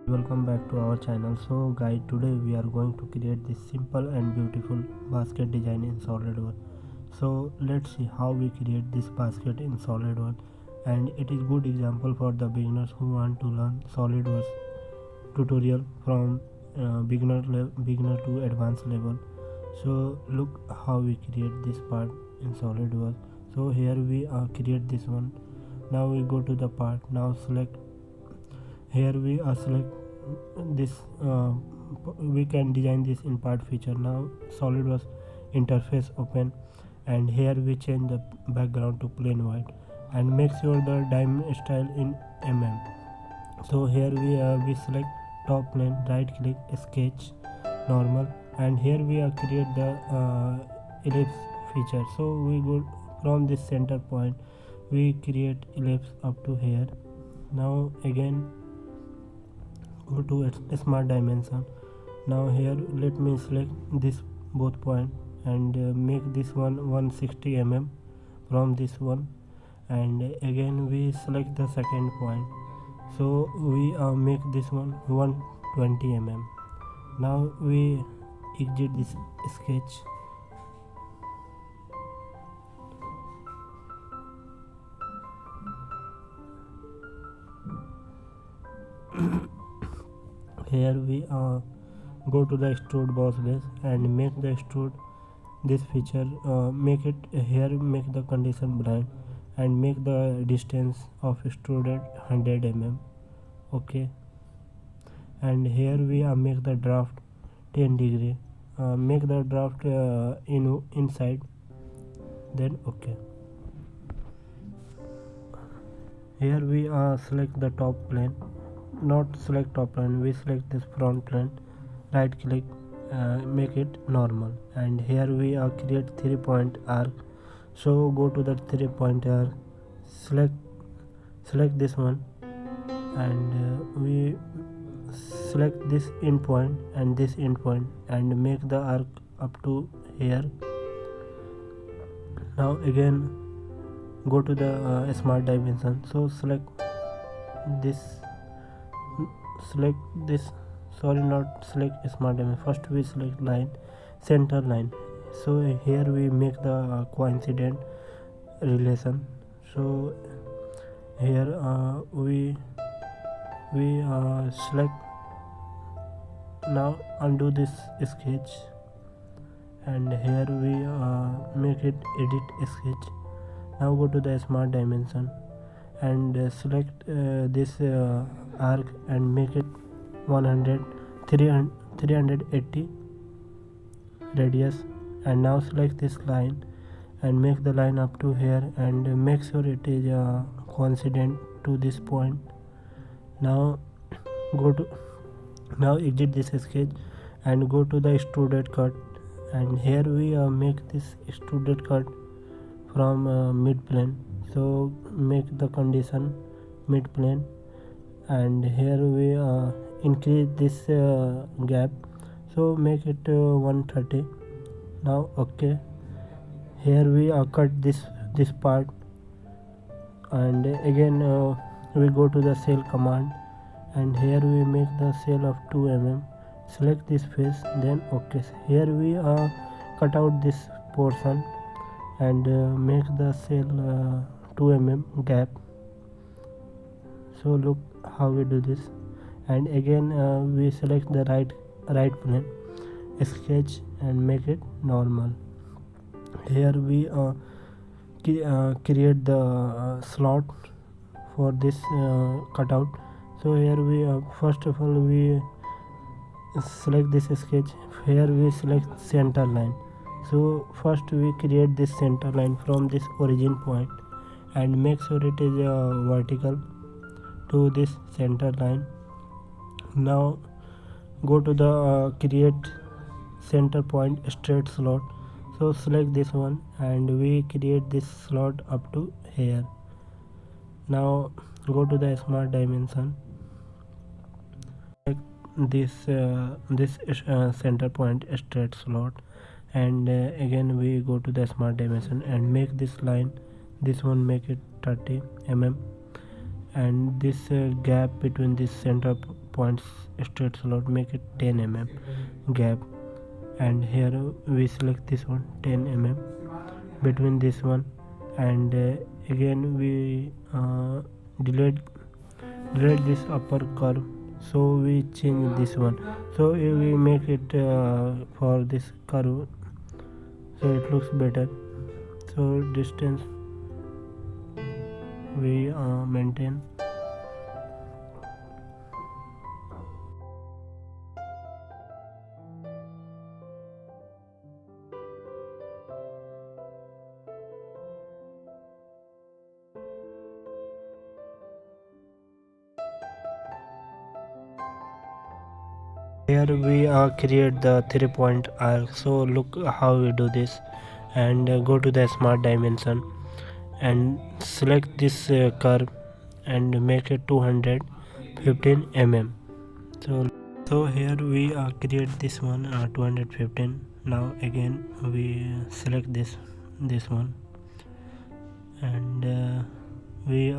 Welcome back to our channel. So guys, today we are going to create this simple and beautiful basket design in Solidworks. So let's see how we create this basket in Solidworks, and it is good example for the beginners who want to learn Solidworks tutorial from beginner to advanced level. So look how we create this part in Solidworks. So here we create this one. Now we go to the part. Now select. Here we select this. We can design this in part feature. Now Solidworks interface open, and here we change the background to plain white and make sure the diamond style in So here we select top plane, right click, sketch, normal, and here we create the ellipse feature. So we go from this center point, we create ellipse up to here. Now again go to smart dimension. Now here let me select this both point and make this one 160 mm from this one, and again we select the second point, so we make this one 120 mm. Now we exit this sketch. Here we go to the extrude boss base and make the extrude this feature, make it here, make the condition blind and make the distance of extruded 100 mm. Okay, and here we make the draft 10 degree, make the draft inside, then okay. Here we select the top plane, not select top plane, we select this front plane, right click, make it normal, and here we create 3-point arc. So go to the 3-point arc, select this one, and we select this end point and this end point and make the arc up to here. Now again go to the smart dimension, so select this, sorry, not select smart dimension, first we select line, center line. So here we make the coincident relation. So here we select. Now undo this sketch, and here we make it edit sketch. Now go to the smart dimension and select this arc and make it 380 radius, and now select this line and make the line up to here and make sure it is coincident to this point. Now exit this sketch and go to the extruded cut, and here we make this extruded cut from mid plane. So make the condition mid plane, and here we increase this gap, so make it 130. Now okay, here we cut this part, and again we go to the cell command, and here we make the cell of 2 mm, select this face, then okay. Here we cut out this portion and make the cell 2 mm gap. So look how we do this, and again we select the right plane, sketch and make it normal. Here we create the slot for this cutout. So here we first of all we select this sketch, here we select center line. So first we create this center line from this origin point and make sure it is vertical to this center line. Now go to the create center point straight slot, so select this one and we create this slot up to here. Now go to the smart dimension, this center point straight slot, and again we go to the smart dimension and make this line, this one make it 30 mm, and this gap between this center points straight slot, make it 10 mm gap, and here we select this one 10 mm between this one, and again we delete this upper curve, so we change this one, so we make it for this curve so it looks better. So distance we maintain. Here we create the 3-point arc. So look how we do this, and go to the smart dimension and select this curve and make it 215 mm. So here we create this one 215. Now again we select this one, and we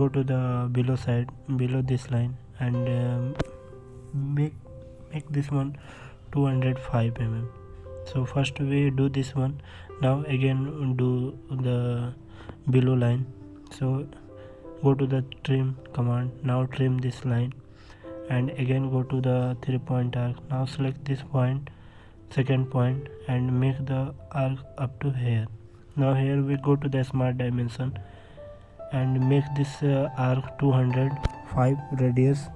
go to the below side, below this line, and make this one 205 mm. So first we do this one, now again do the below line. So go to the trim command, now trim this line, and again go to the 3-point arc. Now select this point, second point, and make the arc up to here. Now here we go to the smart dimension and make this arc 205 radius.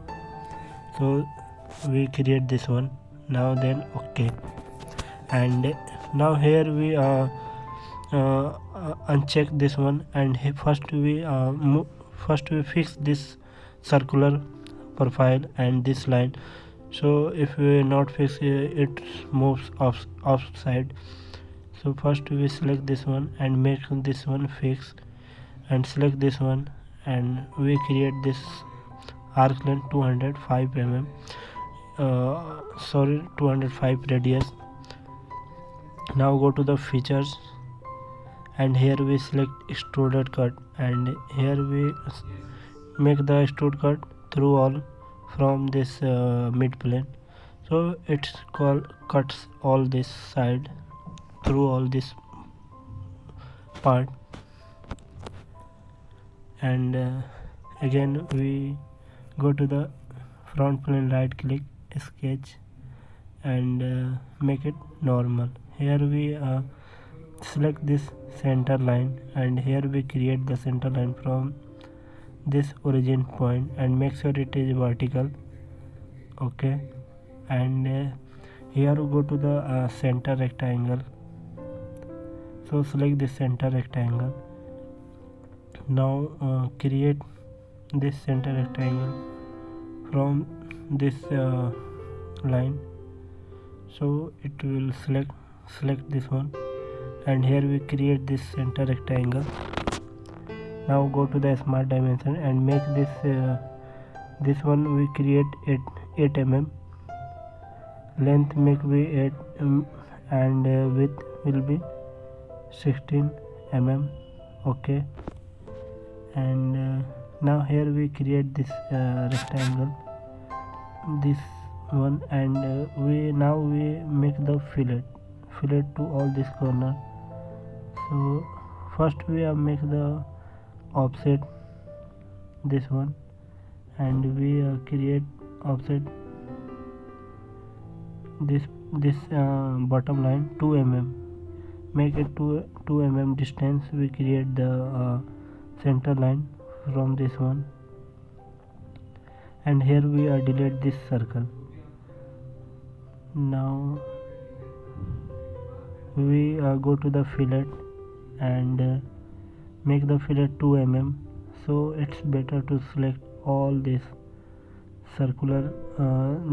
So we create this one. Now then okay, and now here we uncheck this one, and first we fix this circular profile and this line. So if we not fix it moves offside. So first we select this one and make this one fix, and select this one, and we create this arc length 205 mm, 205 radius. Now go to the features, and here we select extruded cut, and here we make the extrude cut through all from this mid plane. So it's called cuts all this side through all this part, and again we go to the front plane, right click, sketch, and make it normal. Here we select this center line, and here we create the center line from this origin point and make sure it is vertical. Okay, and here we go to the center rectangle. So select this center rectangle. Now create this center rectangle from this line. So it will select this one, and here we create this center rectangle. Now go to the smart dimension and make this one we create 8 mm, length make we 8 and width will be 16 mm. Okay, and now here we create this rectangle, this one, and we make the fillet to all this corner. So first we make the offset this one, and we create offset this bottom line 2 mm, make it 2 mm distance. We create the center line from this one, and here we delete this circle. Now we go to the fillet and make the fillet 2 mm. So it's better to select all this circular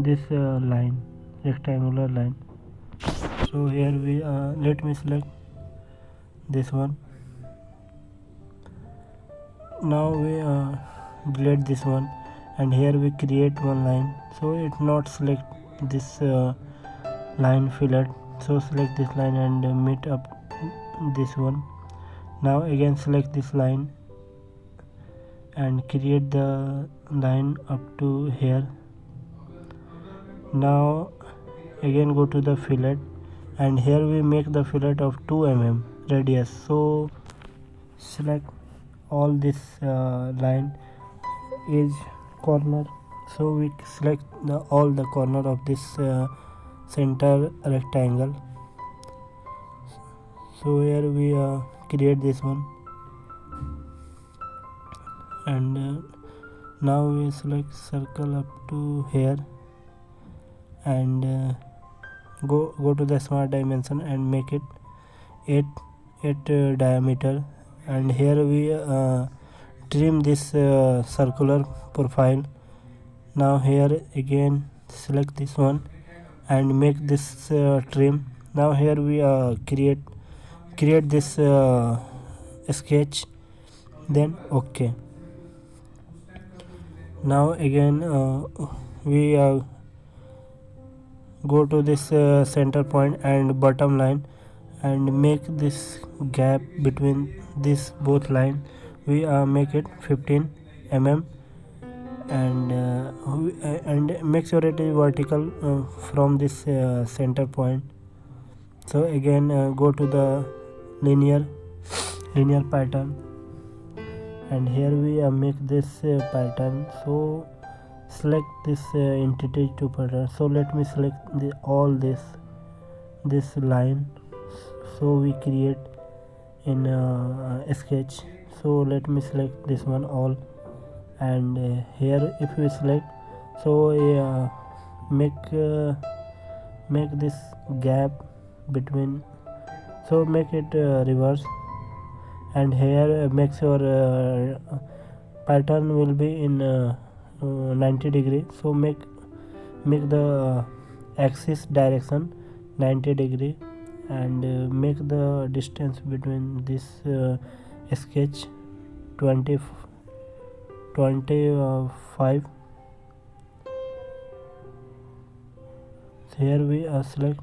this line, rectangular line. So here we let me select this one. Now we delete this one, and here we create one line. So it not select this line fillet, so select this line and meet up this one. Now again select this line and create the line up to here. Now again go to the fillet, and here we make the fillet of 2 mm radius. So select all this line edge corner. So we select all the corner of this center rectangle. So here we create this one, and now we select circle up to here, and go to the smart dimension and make it 8 diameter, and here we trim this circular profile. Now here again select this one and make this trim. Now here we create this sketch, then OK. Now again we go to this center point and bottom line and make this gap between this both line. We make it 15 mm, and make sure it is vertical from this center point. So again go to the linear pattern, and here we make this pattern. So select this entity to pattern. So let me select all this line, so we create in a sketch. So let me select this one all, and here if we select, so make this gap between, so make it reverse, and here make sure pattern will be in 90 degree. So make the axis direction 90 degree, and make the distance between this sketch 25. Here we select.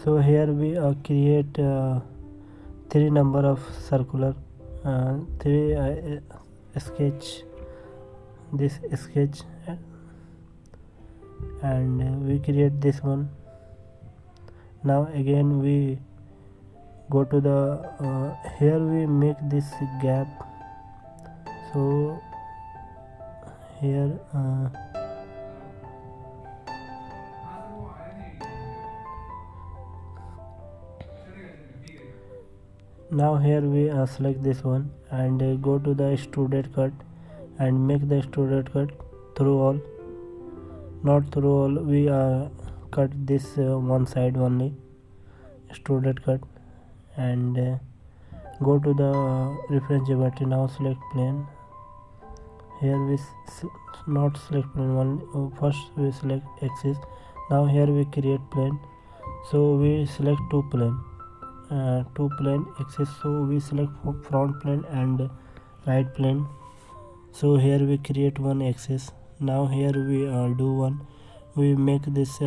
So here we create 3 number of circular 3 sketch, this sketch, and we create this one. Now again we go to the here we make this gap. So here now here we select this one and go to the extruded cut and make the extruded cut through all, not through all. We cut this one side only, extruded cut, and go to the reference geometry. Now select plane. Here we not select plane one, first we select axis. Now here we create plane. So we select two plane axis. So we select front plane and right plane. So here we create one axis. Now here we do one, we make this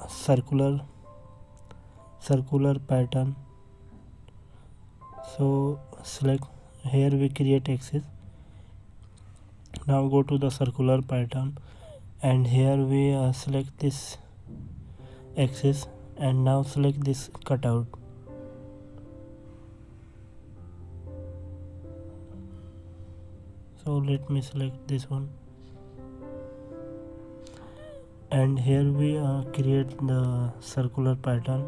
circular pattern. So select, here we create axis. Now go to the circular pattern, and here we select this axis, and now select this cutout. So let me select this one, and here we create the circular pattern.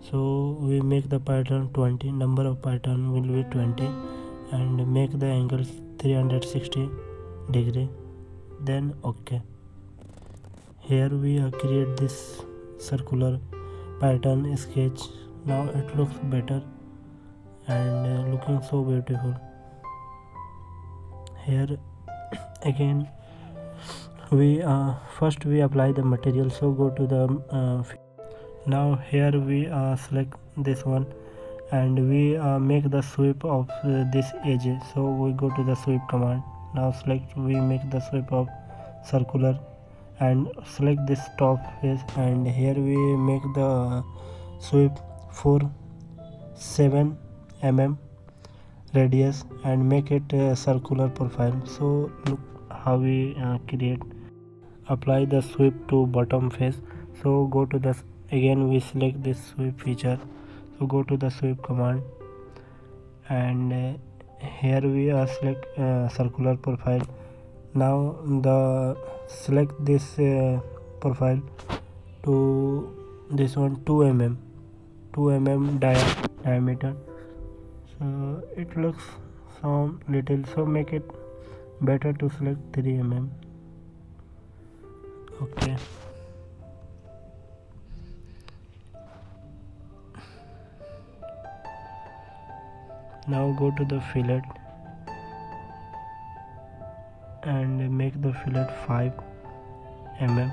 So we make the pattern 20, number of pattern will be 20, and make the angle 360 degree, then OK. Here we create this circular pattern sketch. Now it looks better and looking so beautiful. Here again we first we apply the material. So go to the now here we select this one, and we make the sweep of this edge. So we go to the sweep command. Now select, we make the sweep of circular and select this top face, and here we make the sweep for 7 mm radius and make it a circular profile. So look how we create. Apply the sweep to bottom face. So go to the, again we select this sweep feature. So go to the sweep command, and here we select circular profile. Now the select this profile to this one 2 mm diameter. So it looks some little, so make it better to select 3 mm. Okay, now go to the fillet and make the fillet 5 mm,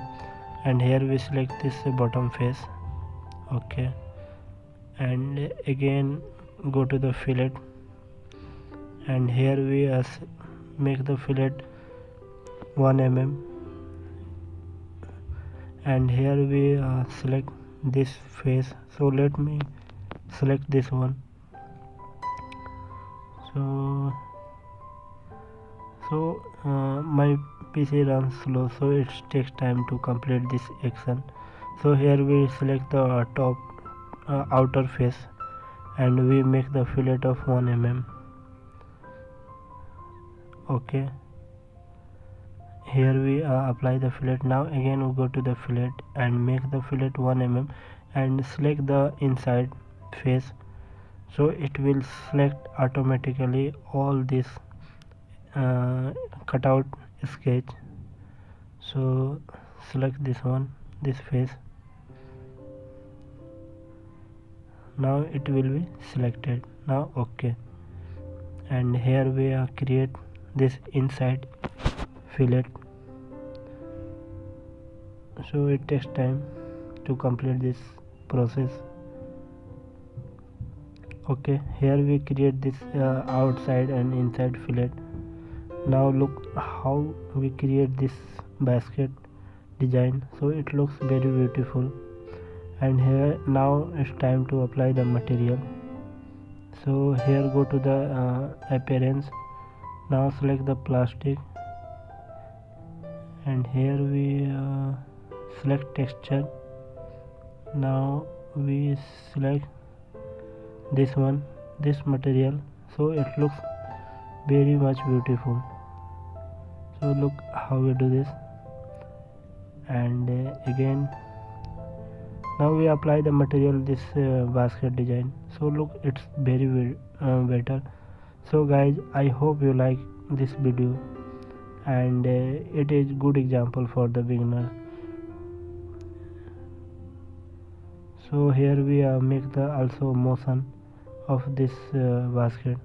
and here we select this bottom face. Okay, and again go to the fillet, and here we make the fillet 1 mm, and here we select this face. So let me select this one. My PC runs slow, so it takes time to complete this action. So here we select the top outer face, and we make the fillet of 1 mm. Okay, here we apply the fillet. Now again we go to the fillet and make the fillet 1 mm, and select the inside face. So it will select automatically all this cutout sketch. So select this one, this face. Now it will be selected. Now okay, and here we create this inside fillet. So it takes time to complete this process. Okay, here we create this outside and inside fillet. Now look how we create this basket design. So it looks very beautiful. And here now it's time to apply the material. So here go to the appearance. Now select the plastic, and here we select texture. Now we select this one, this material. So it looks very much beautiful. So look how we do this, and again now we apply the material this basket design. So look, it's very better. So guys, I hope you like this video, and it is good example for the beginner. So here we make the also motion of this basket.